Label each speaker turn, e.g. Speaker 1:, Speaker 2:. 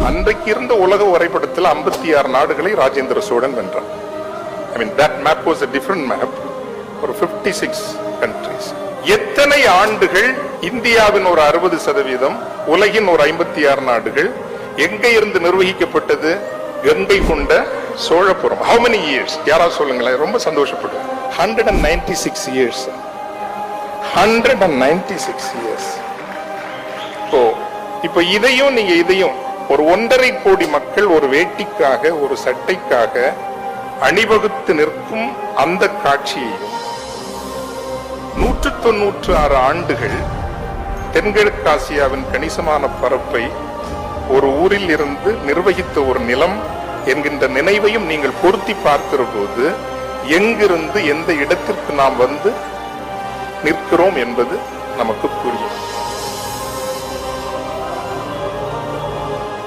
Speaker 1: அன்றைக்கு இருந்த உலக வரைபடத்தில் 56 நாடுகளை ராஜேந்திர சோழன் வென்றார். I mean that map was a different map for 56 countries. எத்தனை ஆண்டுகள் இந்தியாவின் ஒரு 60%, உலகின் ஒரு 56 நாடுகள் எங்க இருந்து நிர்வகிக்கப்பட்டது? கங்கை கொண்ட சோழபுரம். How many years? யாராவது சொல்லுங்களேன், ரொம்ப சந்தோஷப்படுவேன். 196 years. 196 years. இப்போ இதையும் நீங்க இதையும் ஒரு 1.5 கோடி மக்கள் ஒரு வேட்டிக்காக ஒரு சட்டைக்காக அணிவகுத்து நிற்கும் அந்த காட்சியையும் 196 ஆண்டுகள் தென்கிழக்காசியாவின் கணிசமான பரப்பை ஒரு ஊரில் இருந்து நிர்வகித்த ஒரு நிலம் என்கின்ற நினைவையும் நீங்கள் பொருத்தி பார்க்கிற போது எங்கிருந்து எந்த இடத்திற்கு நாம் வந்து நிற்கிறோம் என்பது நமக்கு புரியும்.